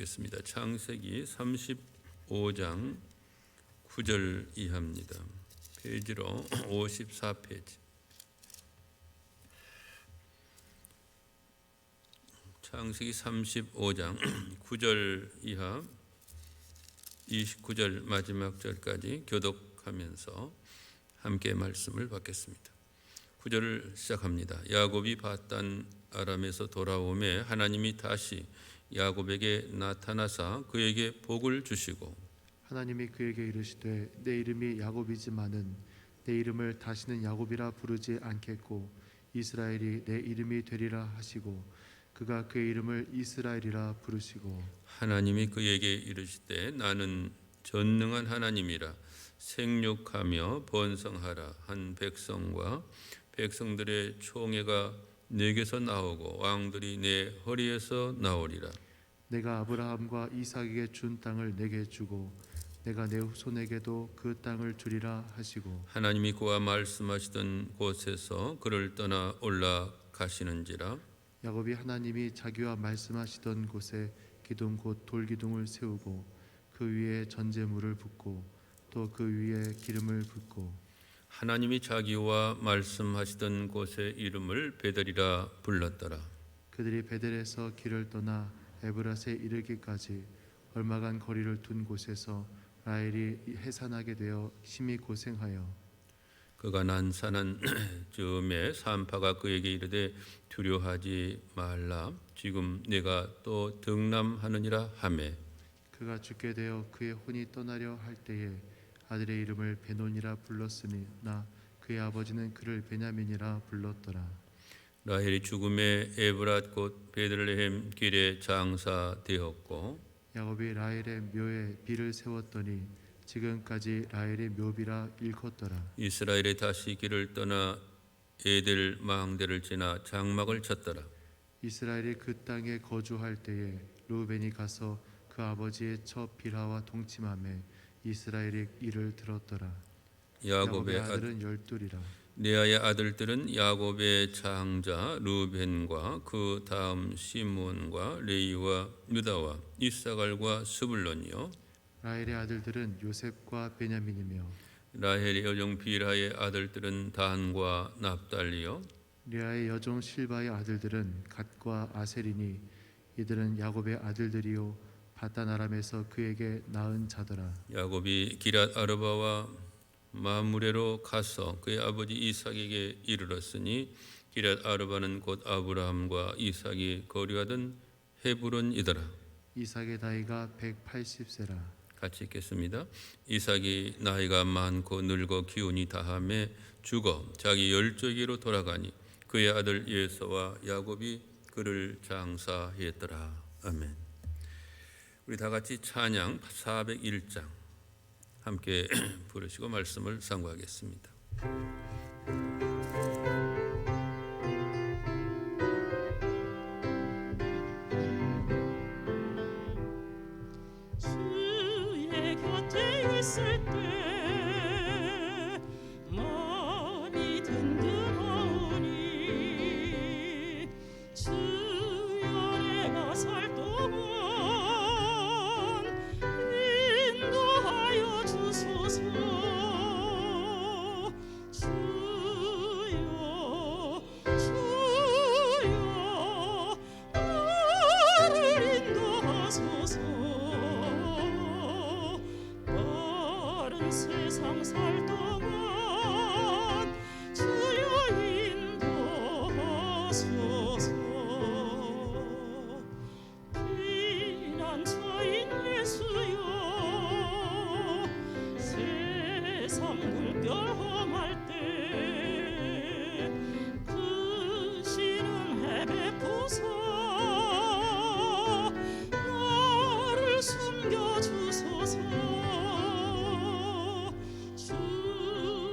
보시겠습니다. 창세기 35장 9절 이하입니다. 페이지로 54페이지. 창세기 35장 9절 이하 29절 마지막 절까지 교독하면서 함께 말씀을 받겠습니다. 9절을 시작합니다. 야곱이 바단 아람에서 돌아오매 하나님이 다시 야곱에게 나타나사 그에게 복을 주시고 하나님이 그에게 이르시되 내 이름이 야곱이지만은 내 이름을 다시는 야곱이라 부르지 않겠고 이스라엘이 내 이름이 되리라 하시고 그가 그의 이름을 이스라엘이라 부르시고 하나님이 그에게 이르시되 나는 전능한 하나님이라 생육하며 번성하라 한 백성과 백성들의 총회가 내게서 나오고 왕들이 내 허리에서 나오리라. 내가 아브라함과 이삭에게 준 땅을 내게 주고 내가 내 후손에게도 그 땅을 주리라 하시고 하나님이 그와 말씀하시던 곳에서 그를 떠나 올라가시는지라. 야곱이 하나님이 자기와 말씀하시던 곳에 기둥 곧 돌기둥을 세우고 그 위에 전제물을 붓고 또 그 위에 기름을 붓고 하나님이 자기와 말씀하시던 곳의 이름을 베델이라 불렀더라. 그들이 베델에서 길을 떠나 에브랏에 이르기까지 얼마간 거리를 둔 곳에서 라헬이 해산하게 되어 심히 고생하여 그가 난산한 즈음에 산파가 그에게 이르되 두려워하지 말라 지금 내가 또 등남하느니라 하매 그가 죽게 되어 그의 혼이 떠나려 할 때에 아들의 이름을 베논이라 불렀으니 나 그의 아버지는 그를 베냐민이라 불렀더라. 라헬이 죽음에 에브랏 곧 베들레헴 길에 장사되었고 야곱이 라헬의 묘에 비를 세웠더니 지금까지 라헬의 묘비라 일컫더라. 이스라엘이 다시 길을 떠나 에델 망대를 지나 장막을 쳤더라. 이스라엘이 그 땅에 거주할 때에 르우벤이 가서 그 아버지의 첫 빌하와 동침하며 이스라엘이 이를 들었더라. 야곱의 아들은 열둘이라. 레아의 아들들은 야곱의 장자 르벤과 그 다음 시므온과 레이와 유다와 이사갈과 스불론이요. 라헬의 아들들은 요셉과 베냐민이며 라헬의 여종 빌하의 아들들은 단과 납달리요. 레아의 여종 실바의 아들들은 갓과 아셀이니 이들은 야곱의 아들들이요 바단 아람에서 그에게 낳은 자더라. 야곱이 기랏 아르바와 마므레로 가서 그의 아버지 이삭에게 이르렀으니 기랏 아르바는 곧 아브라함과 이삭이 거류하던 헤브론이더라. 이삭의 나이가 180세라. 같이 읽겠습니다. 이삭이 나이가 많고 늙어 기운이 다함에 죽어 자기 열조에게로 돌아가니 그의 아들 예서와 야곱이 그를 장사했더라. 아멘. 우리 다 같이 찬양 401장 함께 부르시고 말씀을 상고하겠습니다. 주의 곁에 있을 때 마음이 든든하오니 주여 내가 살 동안 인도하여 주소서. 주여 주여 나를 인도하소서. 다른 세상 살 동안 주여 인도하소서. 피난처인 예수여 세상 물결 험할 때 크시는 해 베푸사 나를 숨겨주소서. 주여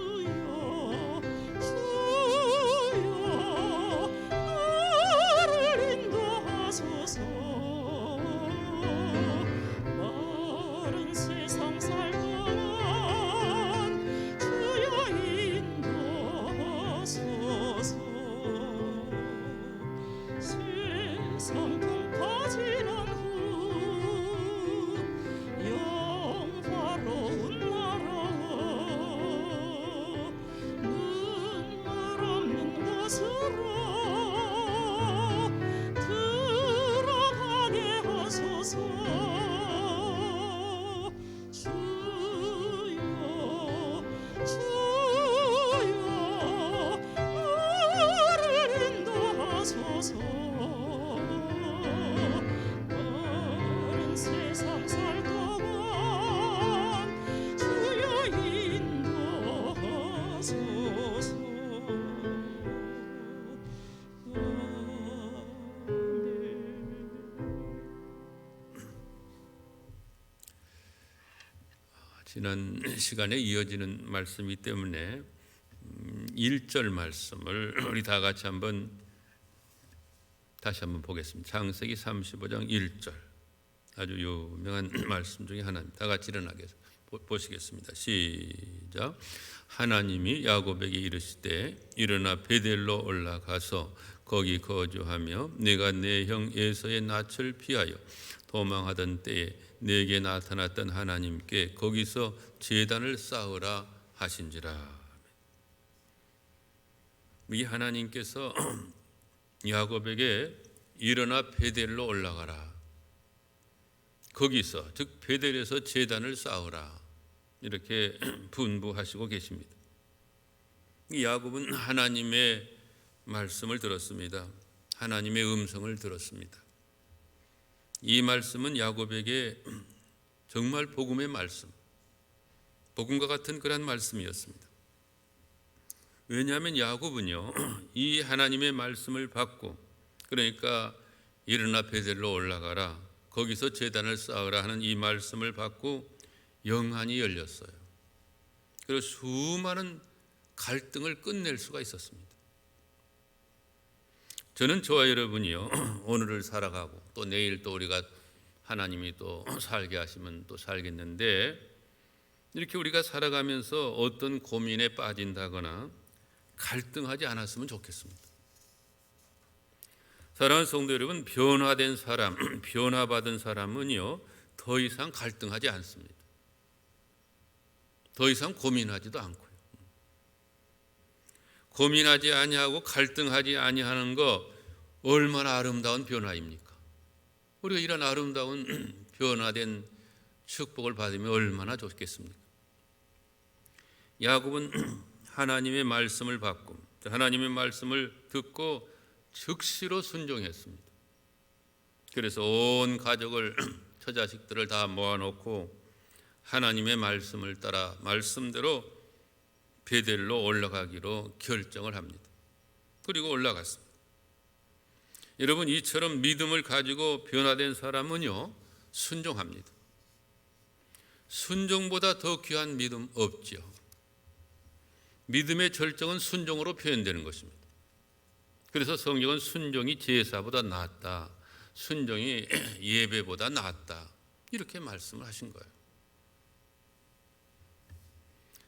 주여 주여 나를 인도하소서 세상 살다간 주여 인도하소서. 지난 시간에 이어지는 말씀이기 때문에 1절 말씀을 우리 다 같이 다시 한번 보겠습니다. 창세기 35장 1절, 아주 유명한 말씀 중에 하나입니다. 다 같이 일어나게 보시겠습니다. 시작. 하나님이 야곱에게 이르시되 일어나 베델로 올라가서 거기 거주하며 내가 내 형 에서의 낯을 피하여 도망하던 때에 내게 나타났던 하나님께 거기서 제단을 쌓으라 하신지라. 이 하나님께서 야곱에게 일어나 베델로 올라가라, 거기서 즉 베델에서 제단을 쌓으라, 이렇게 분부하시고 계십니다. 야곱은 하나님의 말씀을 들었습니다. 하나님의 음성을 들었습니다. 이 말씀은 야곱에게 정말 복음의 말씀, 복음과 같은 그런 말씀이었습니다. 왜냐하면 야곱은요, 이 하나님의 말씀을 받고, 그러니까 일어나 베델로 올라가라, 거기서 제단을 쌓으라 하는 이 말씀을 받고 영안이 열렸어요. 그리고 수많은 갈등을 끝낼 수가 있었습니다. 저는 저와 여러분이요, 오늘을 살아가고 또 내일 또 우리가 하나님이 또 살게 하시면 또 살겠는데, 이렇게 우리가 살아가면서 어떤 고민에 빠진다거나 갈등하지 않았으면 좋겠습니다. 사랑하는 성도 여러분, 변화된 사람, 변화받은 사람은요, 더 이상 갈등하지 않습니다. 더 이상 고민하지도 않고요. 고민하지 아니하고 갈등하지 아니하는 거 얼마나 아름다운 변화입니까? 우리가 이런 아름다운 변화된 축복을 받으면 얼마나 좋겠습니까? 야곱은 하나님의 말씀을 받고 하나님의 말씀을 듣고 즉시로 순종했습니다. 그래서 온 가족을, 처자식들을 다 모아놓고 하나님의 말씀을 따라 말씀대로 베델로 올라가기로 결정을 합니다. 그리고 올라갔습니다. 여러분, 이처럼 믿음을 가지고 변화된 사람은요, 순종합니다. 순종보다 더 귀한 믿음 없지요. 믿음의 절정은 순종으로 표현되는 것입니다. 그래서 성경은 순종이 제사보다 낫다, 순종이 예배보다 낫다, 이렇게 말씀을 하신 거예요.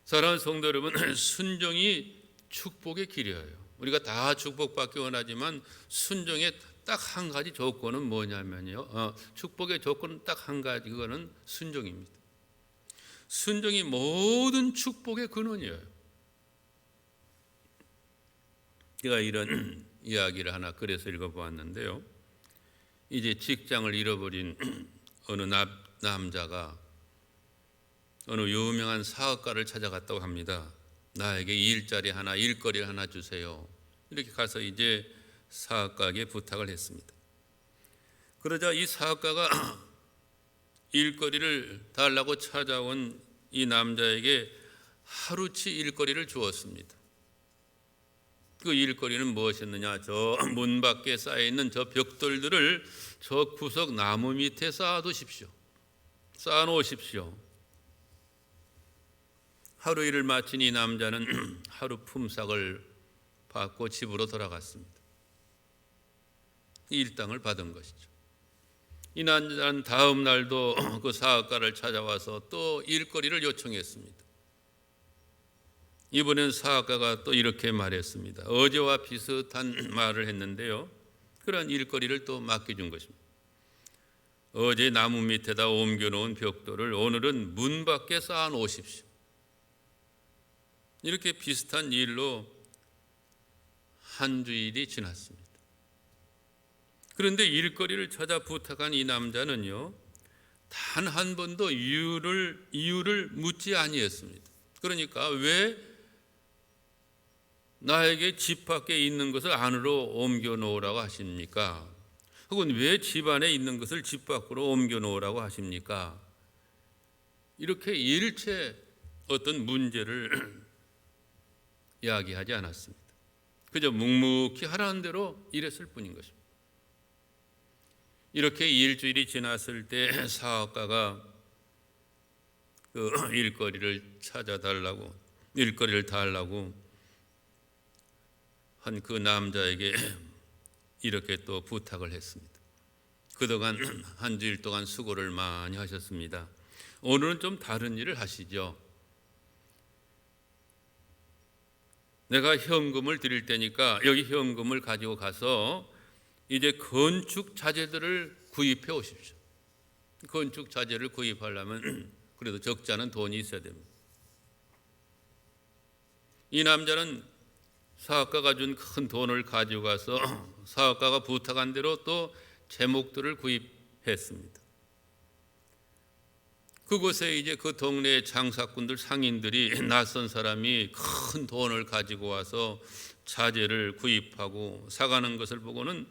사랑하는 성도 여러분, 순종이 축복의 길이에요. 우리가 다 축복받기 원하지만 순종의 딱 한 가지 조건은 뭐냐면요, 축복의 조건은 딱 한 가지, 그거는 순종입니다. 순종이 모든 축복의 근원이에요. 제가 이런 이야기를 하나 그래서 읽어보았는데요, 이제 직장을 잃어버린 어느 남자가 어느 유명한 사업가를 찾아갔다고 합니다. 나에게 일거리를 하나 주세요. 이렇게 가서 이제 사업가에게 부탁을 했습니다. 그러자 이 사업가가 일거리를 달라고 찾아온 이 남자에게 하루치 일거리를 주었습니다. 그 일거리는 무엇이었느냐? 저 문 밖에 쌓여있는 저 벽돌들을 저 구석 나무 밑에 쌓아놓으십시오. 하루 일을 마친 이 남자는 하루 품삯을 받고 집으로 돌아갔습니다. 일당을 받은 것이죠. 이 남자는 다음 날도 그 사업가를 찾아와서 또 일거리를 요청했습니다. 이번엔 사업가가 또 이렇게 말했습니다. 어제와 비슷한 말을 했는데요, 그런 일거리를 또 맡겨준 것입니다. 어제 나무 밑에다 옮겨놓은 벽돌을 오늘은 문 밖에 쌓아놓으십시오. 이렇게 비슷한 일로 한 주일이 지났습니다. 그런데 일거리를 찾아 부탁한 이 남자는요, 단 한 번도 이유를 묻지 아니했습니다. 그러니까 왜 나에게 집 밖에 있는 것을 안으로 옮겨 놓으라고 하십니까? 혹은 왜 집 안에 있는 것을 집 밖으로 옮겨 놓으라고 하십니까? 이렇게 일체 어떤 문제를 이야기하지 않았습니다. 그저 묵묵히 하라는 대로 일했을 뿐인 것입니다. 이렇게 일주일이 지났을 때 사업가가 그 일거리를 달라고 한 그 남자에게 이렇게 또 부탁을 했습니다. 그동안 한 주일 동안 수고를 많이 하셨습니다. 오늘은 좀 다른 일을 하시죠. 내가 현금을 드릴 테니까 여기 현금을 가지고 가서 이제 건축 자재들을 구입해 오십시오. 건축 자재를 구입하려면 그래도 적지 않은 돈이 있어야 됩니다. 이 남자는 사업가가 준 큰 돈을 가지고 가서 사업가가 부탁한 대로 또 제목들을 구입했습니다. 그곳에 이제 그 동네의 장사꾼들, 상인들이 낯선 사람이 큰 돈을 가지고 와서 자재를 구입하고 사가는 것을 보고는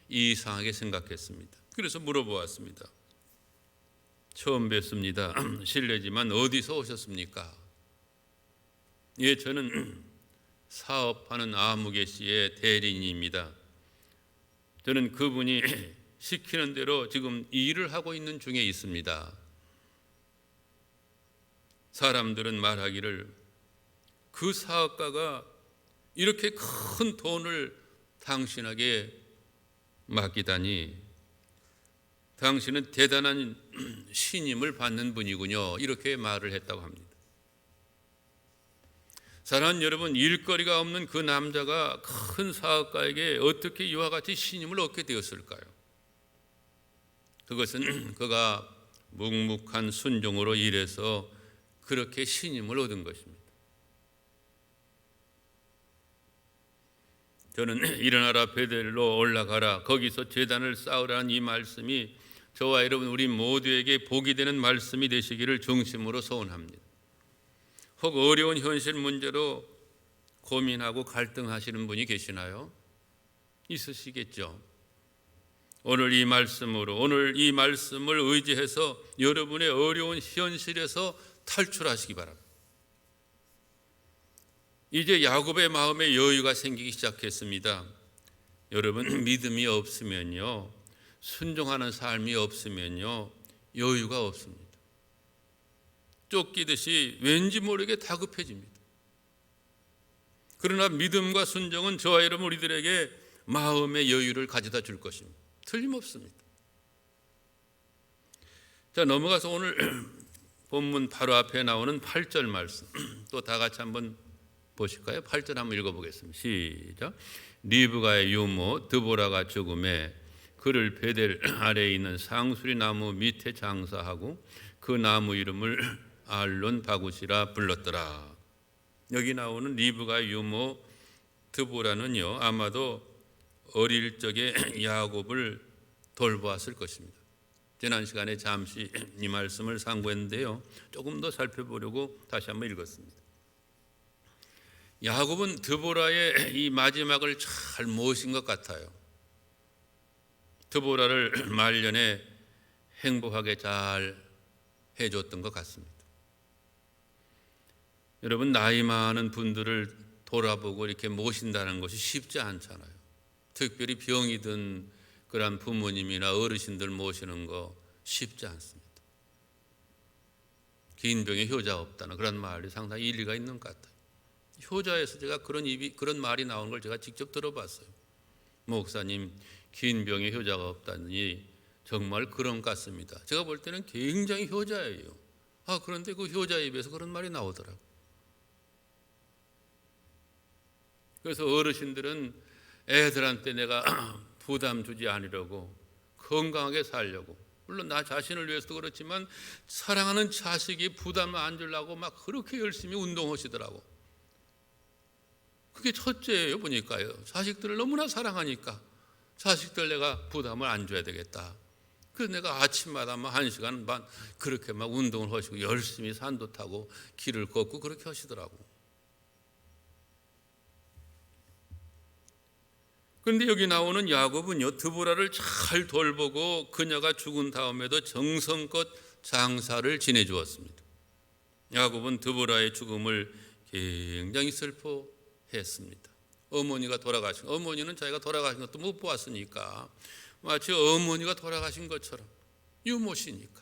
이상하게 생각했습니다. 그래서 물어보았습니다. 처음 뵙습니다. 실례지만 어디서 오셨습니까? 예, 저는 사업하는 아무개 씨의 대리인입니다. 저는 그분이 시키는 대로 지금 일을 하고 있는 중에 있습니다. 사람들은 말하기를 그 사업가가 이렇게 큰 돈을 당신에게 맡기다니 당신은 대단한 신임을 받는 분이군요. 이렇게 말을 했다고 합니다. 사랑하는 여러분, 일거리가 없는 그 남자가 큰 사업가에게 어떻게 이와 같이 신임을 얻게 되었을까요? 그것은 그가 묵묵한 순종으로 일해서 그렇게 신임을 얻은 것입니다. 저는 일어나라 베델로 올라가라 거기서 제단을 쌓으라는 이 말씀이 저와 여러분 우리 모두에게 복이 되는 말씀이 되시기를 중심으로 소원합니다. 혹 어려운 현실 문제로 고민하고 갈등하시는 분이 계시나요? 있으시겠죠. 오늘 이 말씀을 의지해서 여러분의 어려운 현실에서 탈출하시기 바랍니다. 이제 야곱의 마음에 여유가 생기기 시작했습니다. 여러분, 믿음이 없으면요, 순종하는 삶이 없으면요, 여유가 없습니다. 쫓기듯이 왠지 모르게 다급해집니다. 그러나 믿음과 순종은 저와 여러분 우리들에게 마음의 여유를 가져다 줄 것입니다. 틀림없습니다. 자, 넘어가서 오늘 본문 바로 앞에 나오는 8절 말씀 또 다 같이 한번 보실까요? 8절 한번 읽어보겠습니다. 시작. 리브가의 유모 드보라가 죽음에 그를 베델 아래에 있는 상수리 나무 밑에 장사하고 그 나무 이름을 알론 바굿이라 불렀더라. 여기 나오는 리브가의 유모 드보라는요, 아마도 어릴 적에 야곱을 돌보았을 것입니다. 지난 시간에 잠시 이 말씀을 상고했는데요, 조금 더 살펴보려고 다시 한번 읽었습니다. 야곱은 드보라의 이 마지막을 잘 모신 것 같아요. 드보라를 말년에 행복하게 잘 해줬던 것 같습니다. 여러분, 나이 많은 분들을 돌아보고 이렇게 모신다는 것이 쉽지 않잖아요. 특별히 병이 든 그런 부모님이나 어르신들 모시는 거 쉽지 않습니다. 긴 병에 효자 없다는 그런 말이 상당히 일리가 있는 것 같아요. 효자에서 제가 그런 말이 나오는 걸 제가 직접 들어봤어요. 목사님, 긴 병에 효자가 없다니 정말 그런 것 같습니다. 제가 볼 때는 굉장히 효자예요. 그런데 그 효자 입에서 그런 말이 나오더라고요. 그래서 어르신들은 애들한테 내가 부담 주지 않으려고 건강하게 살려고, 물론 나 자신을 위해서도 그렇지만 사랑하는 자식이 부담을 안 주려고 막 그렇게 열심히 운동하시더라고. 그게 첫째예요. 보니까요, 자식들을 너무나 사랑하니까 자식들 내가 부담을 안 줘야 되겠다. 그래서 내가 아침마다 막 1시간 반 그렇게 막 운동을 하시고 열심히 산도 타고 길을 걷고 그렇게 하시더라고. 그런데 여기 나오는 야곱은요, 드보라를 잘 돌보고 그녀가 죽은 다음에도 정성껏 장사를 지내주었습니다. 야곱은 드보라의 죽음을 굉장히 슬퍼했습니다. 어머니가 돌아가신, 어머니는 자기가 돌아가신 것도 못 보았으니까 마치 어머니가 돌아가신 것처럼 유모시니까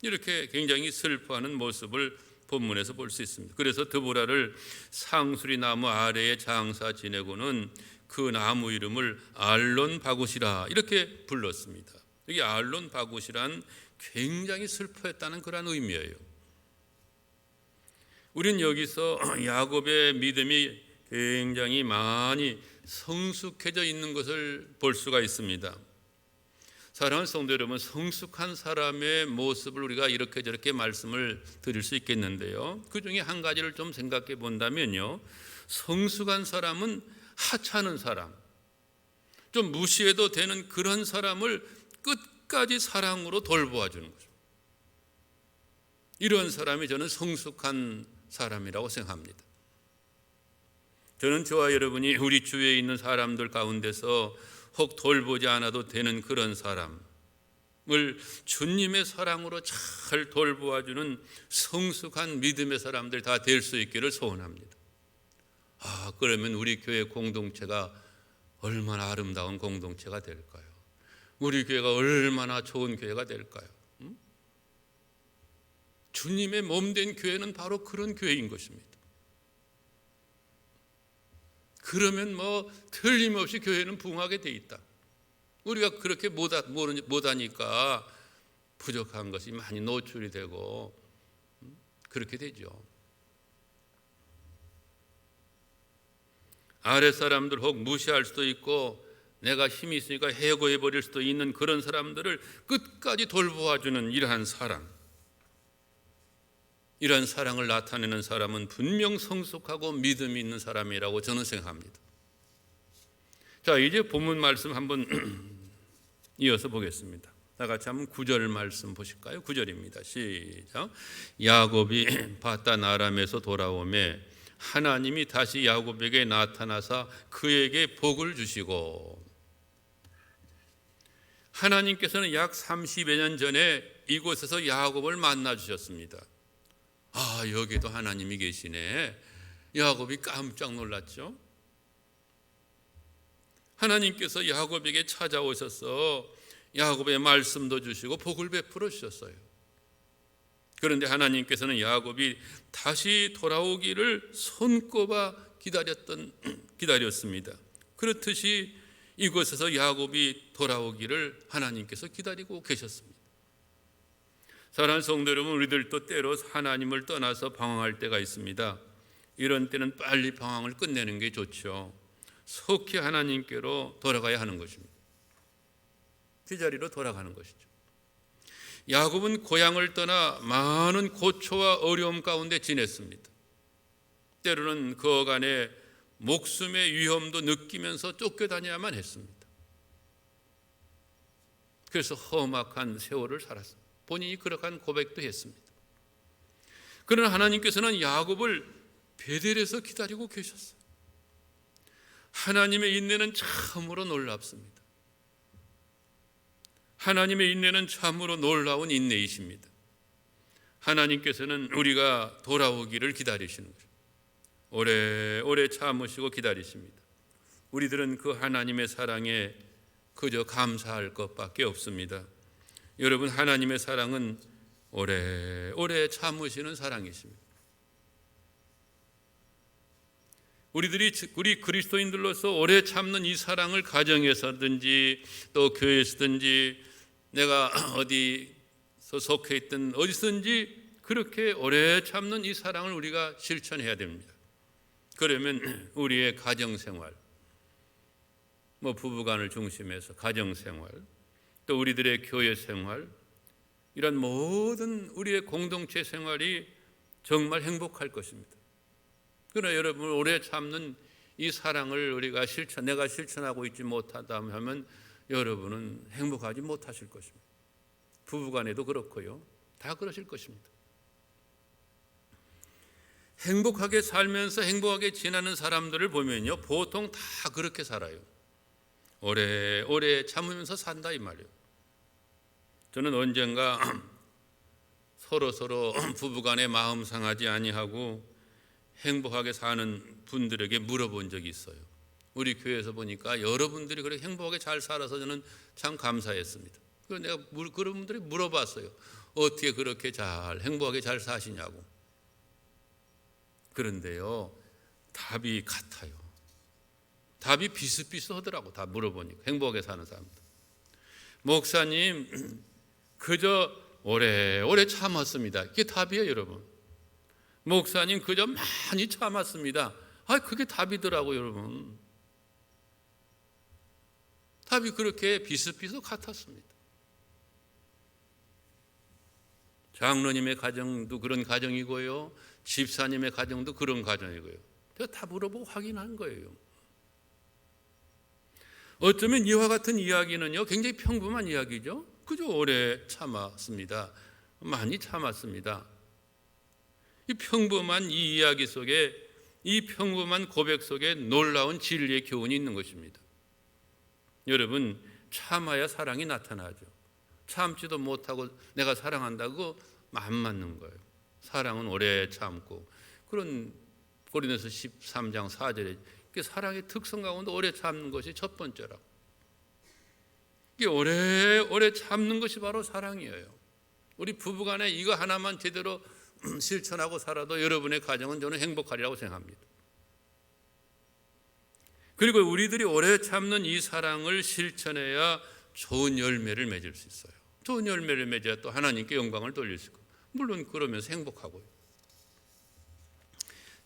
이렇게 굉장히 슬퍼하는 모습을 본문에서 볼 수 있습니다. 그래서 드보라를 상수리 나무 아래에 장사 지내고는 그 나무 이름을 알론 바굿이라 이렇게 불렀습니다. 여기 알론 바굿이란 굉장히 슬퍼했다는 그런 의미예요. 우린 여기서 야곱의 믿음이 굉장히 많이 성숙해져 있는 것을 볼 수가 있습니다. 사랑하는 성도 여러분, 성숙한 사람의 모습을 우리가 이렇게 저렇게 말씀을 드릴 수 있겠는데요, 그 중에 한 가지를 좀 생각해 본다면요, 성숙한 사람은 하찮은 사람, 좀 무시해도 되는 그런 사람을 끝까지 사랑으로 돌보아 주는 거죠. 이런 사람이 저는 성숙한 사람이라고 생각합니다. 저는 저와 여러분이 우리 주위에 있는 사람들 가운데서 혹 돌보지 않아도 되는 그런 사람을 주님의 사랑으로 잘 돌보아주는 성숙한 믿음의 사람들 다 될 수 있기를 소원합니다. 그러면 우리 교회 공동체가 얼마나 아름다운 공동체가 될까요? 우리 교회가 얼마나 좋은 교회가 될까요? 주님의 몸된 교회는 바로 그런 교회인 것입니다. 그러면 틀림없이 교회는 부흥하게 돼 있다. 우리가 그렇게 못하니까 부족한 것이 많이 노출이 되고 그렇게 되죠. 아래 사람들 혹 무시할 수도 있고 내가 힘이 있으니까 해고해 버릴 수도 있는 그런 사람들을 끝까지 돌보아주는 이러한 사랑, 이러한 사랑을 나타내는 사람은 분명 성숙하고 믿음이 있는 사람이라고 저는 생각합니다. 자, 이제 본문 말씀 한번 이어서 보겠습니다. 다 같이 한번 9절 말씀 보실까요? 9절입니다. 시작. 야곱이 바단 아람에서 돌아오매 하나님이 다시 야곱에게 나타나사 그에게 복을 주시고, 하나님께서는 약 30여 년 전에 이곳에서 야곱을 만나 주셨습니다. 여기도 하나님이 계시네. 야곱이 깜짝 놀랐죠. 하나님께서 야곱에게 찾아오셔서 야곱의 말씀도 주시고 복을 베풀어 주셨어요. 그런데 하나님께서는 야곱이 다시 돌아오기를 손꼽아 기다렸습니다. 그렇듯이 이곳에서 야곱이 돌아오기를 하나님께서 기다리고 계셨습니다. 사랑하는 성도 여러분, 우리들도 때로 하나님을 떠나서 방황할 때가 있습니다. 이런 때는 빨리 방황을 끝내는 게 좋죠. 속히 하나님께로 돌아가야 하는 것입니다. 그 자리로 돌아가는 것이죠. 야곱은 고향을 떠나 많은 고초와 어려움 가운데 지냈습니다. 때로는 그 어간에 목숨의 위험도 느끼면서 쫓겨다녀야만 했습니다. 그래서 험악한 세월을 살았습니다. 본인이 그러한 고백도 했습니다. 그러나 하나님께서는 야곱을 베델에서 기다리고 계셨어요. 하나님의 인내는 참으로 놀랍습니다. 하나님의 인내는 참으로 놀라운 인내이십니다. 하나님께서는 우리가 돌아오기를 기다리시는 거죠. 오래오래 참으시고 기다리십니다. 우리들은 그 하나님의 사랑에 그저 감사할 것밖에 없습니다. 여러분, 하나님의 사랑은 오래오래 참으시는 사랑이십니다. 우리 그리스도인들로서 오래 참는 이 사랑을 가정에서든지 또 교회에서든지 내가 어디서 속해 있든 어디서든지 그렇게 오래 참는 이 사랑을 우리가 실천해야 됩니다. 그러면 우리의 가정생활, 부부간을 중심해서 가정생활, 또 우리들의 교회생활, 이런 모든 우리의 공동체 생활이 정말 행복할 것입니다. 그러나 여러분, 오래 참는 이 사랑을 내가 실천하고 있지 못하다 하면 여러분은 행복하지 못하실 것입니다. 부부간에도 그렇고요. 다 그러실 것입니다. 행복하게 살면서 행복하게 지내는 사람들을 보면요, 보통 다 그렇게 살아요. 오래 참으면서 산다 이 말이에요. 저는 언젠가 서로 부부간에 마음 상하지 아니하고 행복하게 사는 분들에게 물어본 적이 있어요. 우리 교회에서 보니까 여러분들이 그렇게 행복하게 잘 살아서 저는 참 감사했습니다. 그래서 내가 그런 분들이 물어봤어요. 어떻게 그렇게 행복하게 잘 사시냐고. 그런데요, 답이 같아요. 답이 비슷비슷하더라고. 다 물어보니까 행복하게 사는 사람들. 목사님, 그저 오래 참았습니다. 이게 답이에요, 여러분. 목사님, 그저 많이 참았습니다. 그게 답이더라고요, 여러분. 답이 그렇게 비슷비슷 같았습니다. 장로님의 가정도 그런 가정이고요, 집사님의 가정도 그런 가정이고요. 제가 다 물어보고 확인한 거예요. 어쩌면 이와 같은 이야기는요, 굉장히 평범한 이야기죠. 그저 오래 참았습니다. 많이 참았습니다. 이 평범한 이 이야기 속에, 이 평범한 고백 속에 놀라운 진리의 교훈이 있는 것입니다. 여러분, 참아야 사랑이 나타나죠. 참지도 못하고 내가 사랑한다고 안 맞는 거예요. 사랑은 오래 참고, 그런 고린도서 13장 4절에 사랑의 특성 가운데 오래 참는 것이 첫 번째라고. 이게 오래 참는 것이 바로 사랑이에요. 우리 부부간에 이거 하나만 제대로 실천하고 살아도 여러분의 가정은 저는 행복하리라고 생각합니다. 그리고 우리들이 오래 참는 이 사랑을 실천해야 좋은 열매를 맺을 수 있어요. 좋은 열매를 맺어야 또 하나님께 영광을 돌릴 수 있고, 물론 그러면서 행복하고요.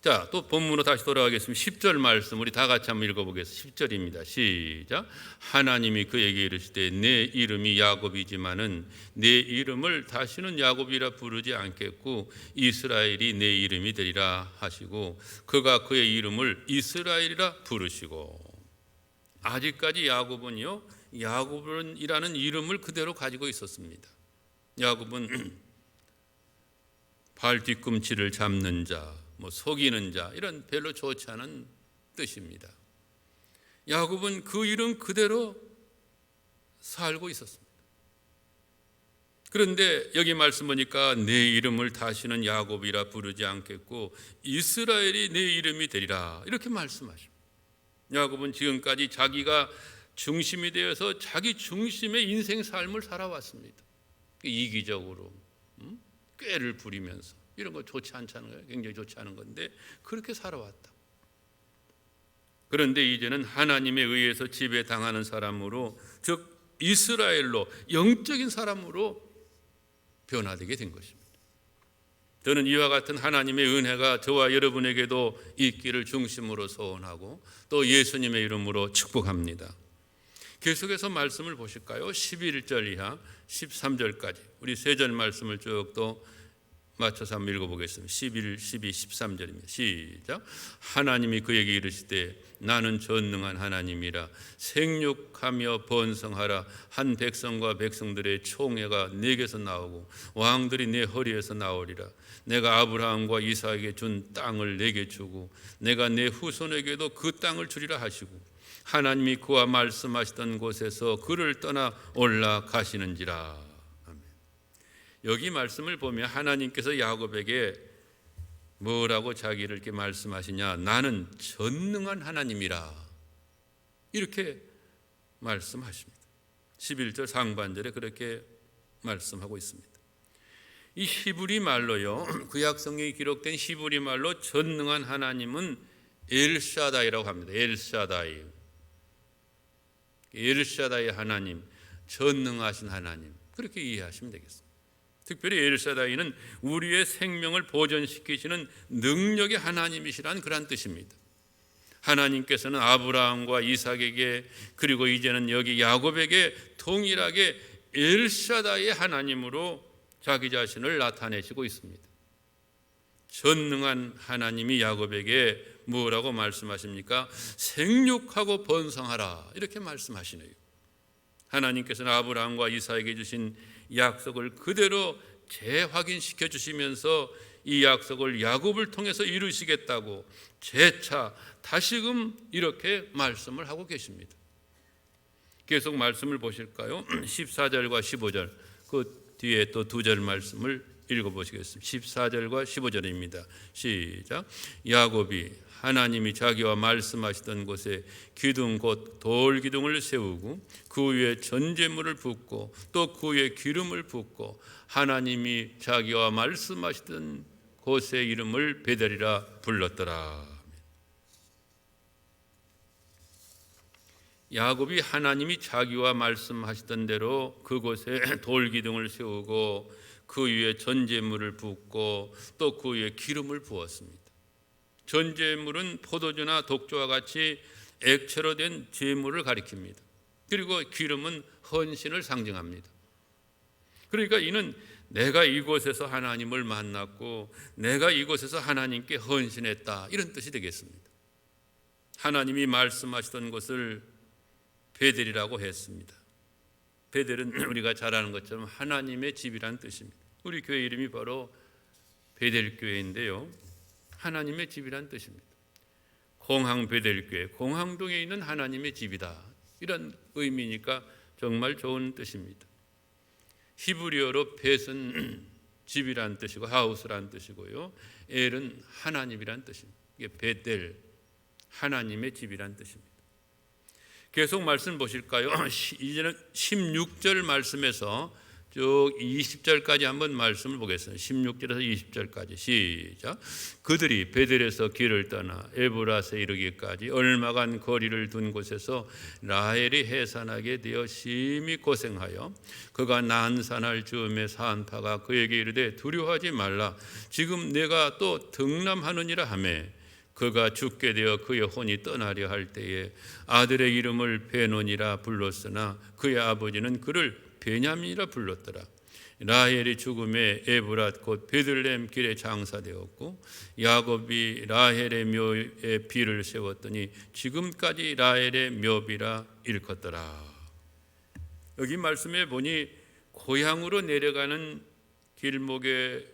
자, 또 본문으로 다시 돌아가겠습니다. 10절 말씀 우리 다 같이 한번 읽어보겠습니다. 10절입니다. 시작. 하나님이 그에게 이르시되 내 이름이 야곱이지만은 내 이름을 다시는 야곱이라 부르지 않겠고 이스라엘이 내 이름이 되리라 하시고 그가 그의 이름을 이스라엘이라 부르시고. 아직까지 야곱은요, 야곱이라는 이름을 그대로 가지고 있었습니다. 야곱은 발 뒤꿈치를 잡는 자, 속이는 자, 이런 별로 좋지 않은 뜻입니다. 야곱은 그 이름 그대로 살고 있었습니다. 그런데 여기 말씀 보니까 내 이름을 다시는 야곱이라 부르지 않겠고 이스라엘이 내 이름이 되리라, 이렇게 말씀하십니다. 야곱은 지금까지 자기가 중심이 되어서 자기 중심의 인생 삶을 살아왔습니다. 이기적으로 꾀를 부리면서, 이런 거 좋지 않다는 거예요. 굉장히 좋지 않은 건데 그렇게 살아왔다. 그런데 이제는 하나님에 의해서 지배당하는 사람으로, 즉 이스라엘로, 영적인 사람으로 변화되게 된 것입니다. 저는 이와 같은 하나님의 은혜가 저와 여러분에게도 있기를 중심으로 소원하고 또 예수님의 이름으로 축복합니다. 계속해서 말씀을 보실까요? 11절 이하 13절까지 우리 세 절 말씀을 쭉 또 맞춰서 한번 읽어보겠습니다. 11, 12, 13절입니다. 시작. 하나님이 그에게 이르시되 나는 전능한 하나님이라 생육하며 번성하라. 한 백성과 백성들의 총회가 내게서 나오고 왕들이 내 허리에서 나오리라. 내가 아브라함과 이삭에게 준 땅을 내게 주고 내가 내 후손에게도 그 땅을 주리라 하시고 하나님이 그와 말씀하시던 곳에서 그를 떠나 올라가시는지라. 여기 말씀을 보면 하나님께서 야곱에게 뭐라고 자기를 이렇게 말씀하시냐? 나는 전능한 하나님이라, 이렇게 말씀하십니다. 11절 상반절에 그렇게 말씀하고 있습니다. 이 히브리 말로요, 구약 성경에 기록된 히브리 말로 전능한 하나님은 엘샤다이라고 합니다. 엘샤다이 하나님, 전능하신 하나님, 그렇게 이해하시면 되겠습니다. 특별히 엘샤다이는 우리의 생명을 보존시키시는 능력의 하나님이시라는 그런 뜻입니다. 하나님께서는 아브라함과 이삭에게 그리고 이제는 여기 야곱에게 동일하게 엘샤다이의 하나님으로 자기 자신을 나타내시고 있습니다. 전능한 하나님이 야곱에게 뭐라고 말씀하십니까? 생육하고 번성하라 이렇게 말씀하시네요. 하나님께서는 아브라함과 이삭에게 주신 약속을 그대로 재확인시켜 주시면서 이 약속을 야곱을 통해서 이루시겠다고 재차 다시금 이렇게 말씀을 하고 계십니다. 계속 말씀을 보실까요? 14절과 15절 그 뒤에 또 두 절 말씀을 읽어보시겠습니다. 14절과 15절입니다. 시작. 야곱이 하나님이 자기와 말씀하시던 곳에 기둥 곧 돌기둥을 세우고 그 위에 전제물을 붓고 또 그 위에 기름을 붓고 하나님이 자기와 말씀하시던 곳의 이름을 베델이라 불렀더라. 야곱이 하나님이 자기와 말씀하시던 대로 그곳에 돌기둥을 세우고 그 위에 전제물을 붓고 또 그 위에 기름을 부었습니다. 전제물은 포도주나 독주와 같이 액체로 된 제물을 가리킵니다. 그리고 기름은 헌신을 상징합니다. 그러니까 이는 내가 이곳에서 하나님을 만났고 내가 이곳에서 하나님께 헌신했다 이런 뜻이 되겠습니다. 하나님이 말씀하시던 곳을 베델이라고 했습니다. 베델은 우리가 잘 아는 것처럼 하나님의 집이란 뜻입니다. 우리 교회 이름이 바로 베델교회인데요. 하나님의 집이란 뜻입니다. 공항 베델교회, 공항동에 있는 하나님의 집이다. 이런 의미니까 정말 좋은 뜻입니다. 히브리어로 벳은 집이란 뜻이고 하우스란 뜻이고요. 엘은 하나님이란 뜻입니다. 이게 베델, 하나님의 집이란 뜻입니다. 계속 말씀 보실까요? 이제는 16절 말씀에서 쭉 20절까지 한번 말씀을 보겠습니다. 16절에서 20절까지 시작. 그들이 베델에서 길을 떠나 에브라스에 이르기까지 얼마간 거리를 둔 곳에서 라헬이 해산하게 되어 심히 고생하여 그가 난산할 즈음에 산파가 그에게 이르되 두려워하지 말라. 지금 내가 또 등남하느니라 하매 그가 죽게 되어 그의 혼이 떠나려 할 때에 아들의 이름을 베논이라 불렀으나 그의 아버지는 그를 베냐민이라 불렀더라. 라헬이 죽음에 에브랏 곧 베들레헴 길에 장사되었고 야곱이 라헬의 묘에 비를 세웠더니 지금까지 라헬의 묘비라 일컫더라. 여기 말씀에 보니 고향으로 내려가는 길목에서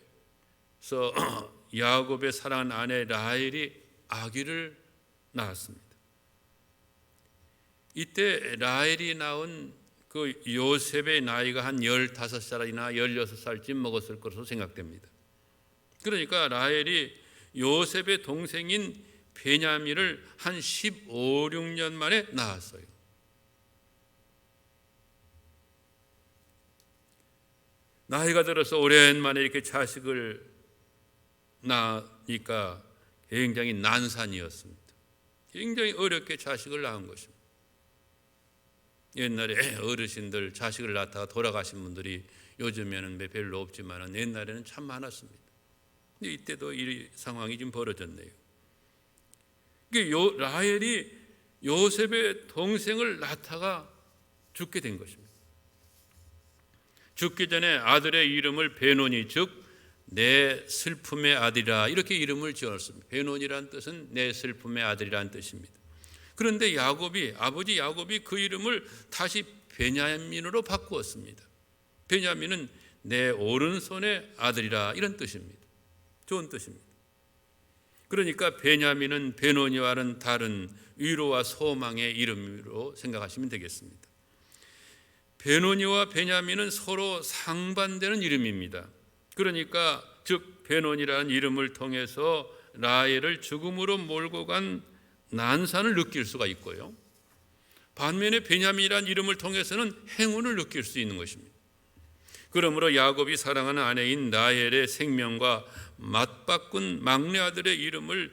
야곱의 사랑하는 아내 라헬이 아기를 낳았습니다. 이때 라헬이 낳은 그 요셉의 나이가 한 15살이나 16살쯤 먹었을 것으로 생각됩니다. 그러니까 라헬이 요셉의 동생인 베냐민을 한 15, 16년 만에 낳았어요. 나이가 들어서 오랜만에 이렇게 자식을 낳으니까 굉장히 난산이었습니다. 굉장히 어렵게 자식을 낳은 것입니다. 옛날에 어르신들 자식을 낳다가 돌아가신 분들이 요즘에는 별로 없지만 옛날에는 참 많았습니다. 근데 이때도 이 상황이 지금 벌어졌네요. 라헬이 요셉의 동생을 낳다가 죽게 된 것입니다. 죽기 전에 아들의 이름을 베논이 즉 내 슬픔의 아들이라 이렇게 이름을 지었습니다. 베논이란 뜻은 내 슬픔의 아들이란 뜻입니다. 그런데 아버지 야곱이 그 이름을 다시 베냐민으로 바꾸었습니다. 베냐민은 내 오른손의 아들이라 이런 뜻입니다. 좋은 뜻입니다. 그러니까 베냐민은 베논이와는 다른 위로와 소망의 이름으로 생각하시면 되겠습니다. 베논이와 베냐민은 서로 상반되는 이름입니다. 그러니까 즉 베논이라는 이름을 통해서 라헬을 죽음으로 몰고 간 난산을 느낄 수가 있고요. 반면에 베냐민이라는 이름을 통해서는 행운을 느낄 수 있는 것입니다. 그러므로 야곱이 사랑하는 아내인 라헬의 생명과 맞바꾼 막내 아들의 이름을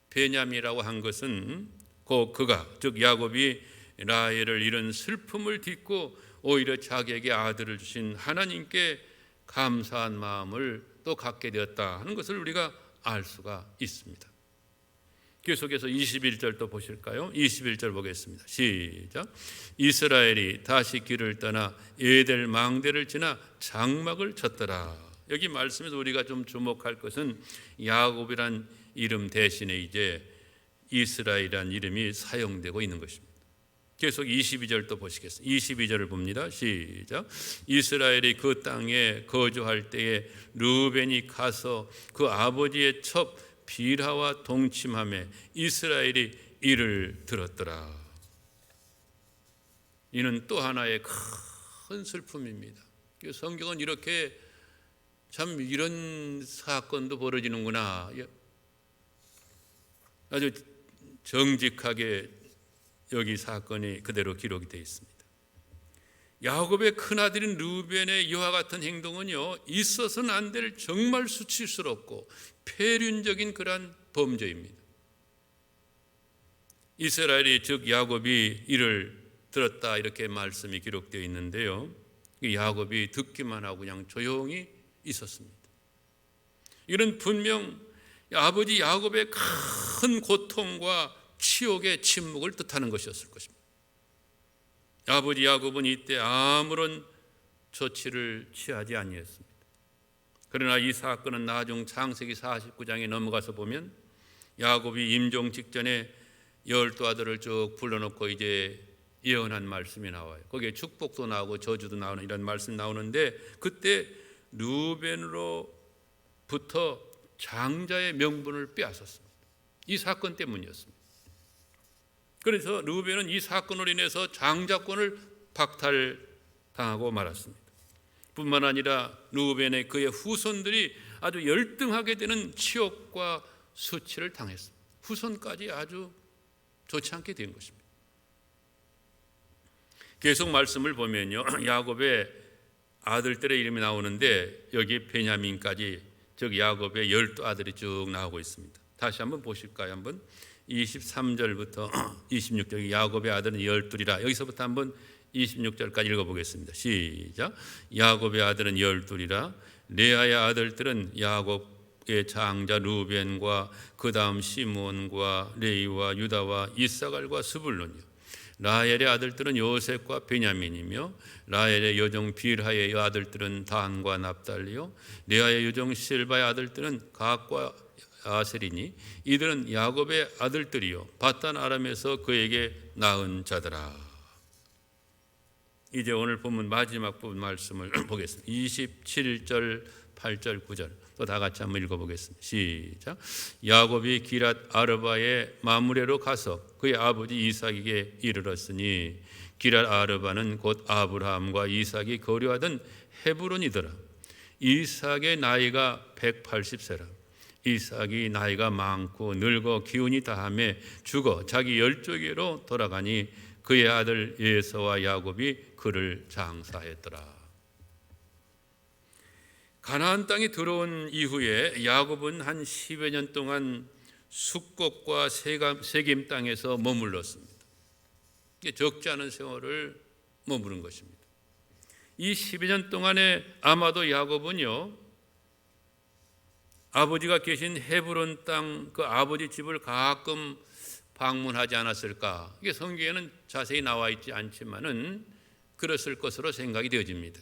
베냐민이라고 한 것은 곧 그가 즉 야곱이 라헬을 잃은 슬픔을 딛고 오히려 자기에게 아들을 주신 하나님께 감사한 마음을 또 갖게 되었다 하는 것을 우리가 알 수가 있습니다. 계속해서 21절 또 보실까요? 21절 보겠습니다. 시작. 이스라엘이 다시 길을 떠나 에델 망대를 지나 장막을 쳤더라. 여기 말씀에서 우리가 좀 주목할 것은 야곱이란 이름 대신에 이제 이스라엘이라는 이름이 사용되고 있는 것입니다. 계속 22절도 보시겠습니다. 22절을 봅니다. 시작. 이스라엘이 그 땅에 거주할 때에 르우벤이 가서 그 아버지의 첩 빌하와 동침하며 이스라엘이 이를 들었더라. 이는 또 하나의 큰 슬픔입니다. 성경은 이렇게 참 이런 사건도 벌어지는구나. 아주 정직하게 여기 사건이 그대로 기록이 되어 있습니다. 야곱의 큰아들인 르우벤의 이와 같은 행동은요, 있어서는 안 될 정말 수치스럽고 폐륜적인 그러한 범죄입니다. 이스라엘이 즉 야곱이 이를 들었다 이렇게 말씀이 기록되어 있는데요, 야곱이 듣기만 하고 그냥 조용히 있었습니다. 이는 분명 아버지 야곱의 큰 고통과 치욕의 침묵을 뜻하는 것이었을 것입니다. 아버지 야곱은 이때 아무런 조치를 취하지 아니했습니다. 그러나 이 사건은 나중 창세기 49장에 넘어가서 보면 야곱이 임종 직전에 12아들을 쭉 불러놓고 이제 예언한 말씀이 나와요. 거기에 축복도 나오고 저주도 나오는 이런 말씀이 나오는데, 그때 르우벤으로부터 장자의 명분을 빼앗았습니다. 이 사건 때문이었습니다. 그래서 르우벤은 이 사건으로 인해서 장자권을 박탈당하고 말았습니다. 뿐만 아니라 르우벤의 그의 후손들이 아주 열등하게 되는 치욕과 수치를 당했습니다. 후손까지 아주 좋지 않게 된 것입니다. 계속 말씀을 보면요, 야곱의 아들들의 이름이 나오는데 여기 베냐민까지, 즉 야곱의 12아들이 쭉 나오고 있습니다. 다시 한번 보실까요? 한번 23절부터 26절, 야곱의 아들은 12이라. 여기서부터 한번 26절까지 읽어보겠습니다. 시작. 야곱의 아들은 12이라. 레아의 아들들은 야곱의 장자 루벤과 그 다음 시몬과 레이와 유다와 이사갈과 스불론이요. 라헬의 아들들은 요셉과 베냐민이며, 라헬의 여종 빌하의 아들들은 단과 납달리요. 레아의 여종 실바의 아들들은 각과 아셀이니 이들은 야곱의 아들들이요 바단 아람에서 그에게 낳은 자더라. 이제 오늘 본문 마지막 부분 말씀을 보겠습니다. 27절, 8절, 9절 또 다 같이 한번 읽어보겠습니다. 시작. 야곱이 기랏 아르바의 마므레로 가서 그의 아버지 이삭에게 이르렀으니, 기랏 아르바는 곧 아브라함과 이삭이 거류하던 헤브론이더라. 이삭의 나이가 180세라. 이삭이 나이가 많고 늙어 기운이 다함에 죽어 자기 열조에게로 돌아가니 그의 아들 에서와 야곱이 그를 장사했더라. 가나안 땅에 들어온 이후에 야곱은 한 10여 년 동안 숙곡과 세겜 땅에서 머물렀습니다. 적지 않은 세월을 머무른 것입니다. 이 10여 년 동안에 아마도 야곱은요, 아버지가 계신 헤브론 땅 그 아버지 집을 가끔 방문하지 않았을까? 이게 성경에는 자세히 나와 있지 않지만은 그랬을 것으로 생각이 되어집니다.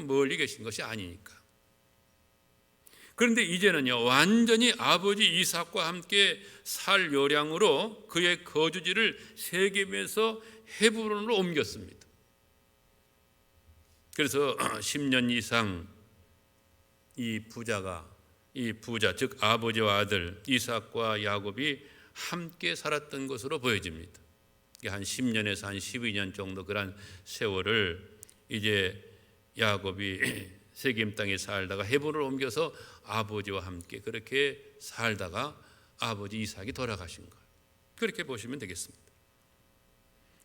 멀리 계신 것이 아니니까. 그런데 이제는요, 완전히 아버지 이삭과 함께 살 요량으로 그의 거주지를 세겜에서 헤브론으로 옮겼습니다. 그래서 10년 이상 이 부자 즉 아버지와 아들 이삭과 야곱이 함께 살았던 것으로 보여집니다. 한 10년에서 한 12년 정도 그런 세월을 이제 야곱이 세겜 땅에 살다가 헤브론으로 옮겨서 아버지와 함께 그렇게 살다가 아버지 이삭이 돌아가신 거예요. 그렇게 보시면 되겠습니다.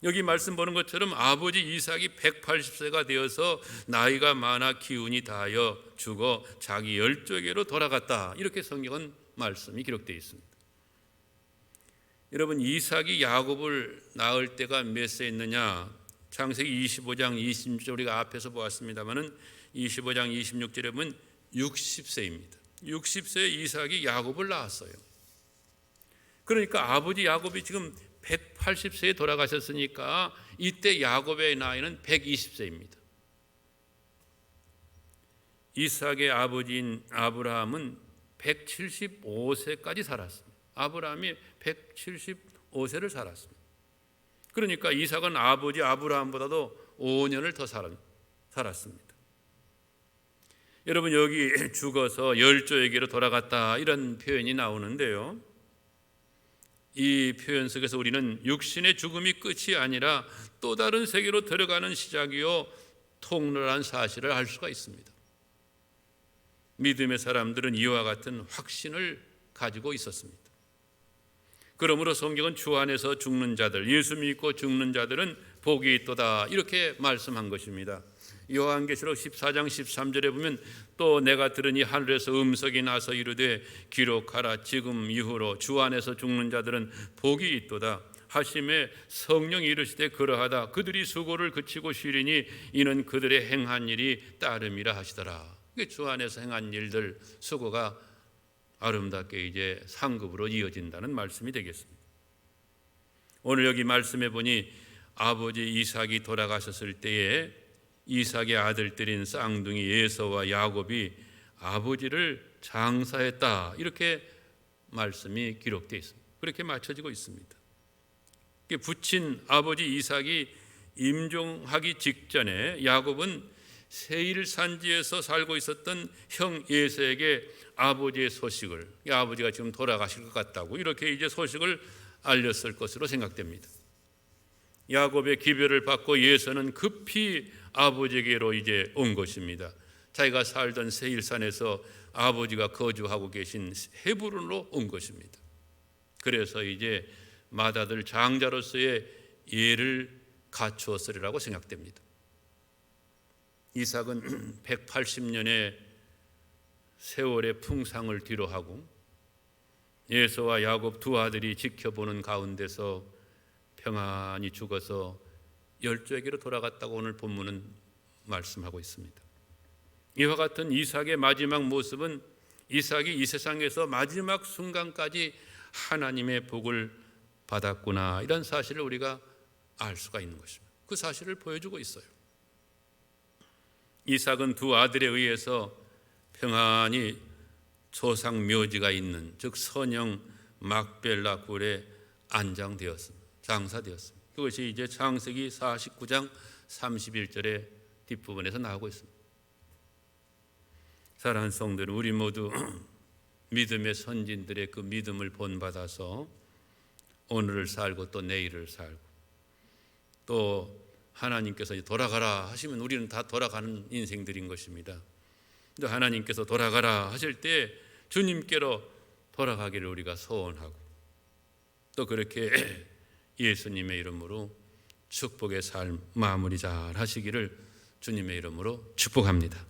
여기 말씀 보는 것처럼 아버지 이삭이 180세가 되어서 나이가 많아 기운이 다하여 죽어 자기 열조에게로 돌아갔다. 이렇게 성경은 말씀이 기록되어 있습니다. 여러분, 이삭이 야곱을 낳을 때가 몇 세 있느냐? 창세기 25장 26절 우리가 앞에서 보았습니다마는 25장 26절에 보면 60세입니다. 60세에 이삭이 야곱을 낳았어요. 그러니까 아버지 야곱이 지금 180세에 돌아가셨으니까 이때 야곱의 나이는 120세입니다. 이삭의 아버지인 아브라함은 175세까지 살았습니다. 아브라함이 175세를 살았습니다. 그러니까 이삭은 아버지 아브라함보다도 5년을 더 살았습니다. 여러분, 여기 죽어서 열조에게로 돌아갔다 이런 표현이 나오는데요, 이 표현 속에서 우리는 육신의 죽음이 끝이 아니라 또 다른 세계로 들어가는 시작이요 통로라는 사실을 알 수가 있습니다. 믿음의 사람들은 이와 같은 확신을 가지고 있었습니다. 그러므로 성경은 주 안에서 죽는 자들, 예수 믿고 죽는 자들은 복이 있도다 이렇게 말씀한 것입니다. 요한계시록 14장 13절에 보면 또 내가 들으니 하늘에서 음성이 나서 이르되 기록하라, 지금 이후로 주 안에서 죽는 자들은 복이 있도다 하심에 성령이 이르시되 그러하다, 그들이 수고를 그치고 쉬리니 이는 그들의 행한 일이 따름이라 하시더라. 주 안에서 행한 일들, 수고가 아름답게 이제 상급으로 이어진다는 말씀이 되겠습니다. 오늘 여기 말씀해 보니 아버지 이삭이 돌아가셨을 때에 이삭의 아들들인 쌍둥이 에서와 야곱이 아버지를 장사했다 이렇게 말씀이 기록되어 있습니다. 그렇게 맞춰지고 있습니다. 부친 아버지 이삭이 임종하기 직전에 야곱은 세일 산지에서 살고 있었던 형 에서에게 아버지의 소식을, 아버지가 지금 돌아가실 것 같다고 이렇게 이제 소식을 알렸을 것으로 생각됩니다. 야곱의 기별을 받고 에서는 급히 아버지에게로 이제 온 것입니다. 자기가 살던 세일산에서 아버지가 거주하고 계신 헤브론으로 온 것입니다. 그래서 이제 맏아들 장자로서의 예를 갖추었으리라고 생각됩니다. 이삭은 180년의 세월의 풍상을 뒤로하고 에서와 야곱 두 아들이 지켜보는 가운데서 평안히 죽어서 열조에게로 돌아갔다고 오늘 본문은 말씀하고 있습니다. 이와 같은 이삭의 마지막 모습은 이삭이 이 세상에서 마지막 순간까지 하나님의 복을 받았구나 이런 사실을 우리가 알 수가 있는 것입니다. 그 사실을 보여주고 있어요. 이삭은 두 아들에 의해서 평안히 조상 묘지가 있는, 즉 선영 막벨라 굴에 안장되었습니다. 장사되었습니다. 그것이 이제 창세기 49장 31절의 뒷부분에서 나오고 있습니다. 사랑하는 성도들, 우리 모두 믿음의 선진들의 그 믿음을 본받아서 오늘을 살고 또 내일을 살고 또 하나님께서 돌아가라 하시면 우리는 다 돌아가는 인생들인 것입니다. 근데 하나님께서 돌아가라 하실 때 주님께로 돌아가기를 우리가 소원하고 또 그렇게 예수님의 이름으로 축복의 삶 마무리 잘 하시기를 주님의 이름으로 축복합니다.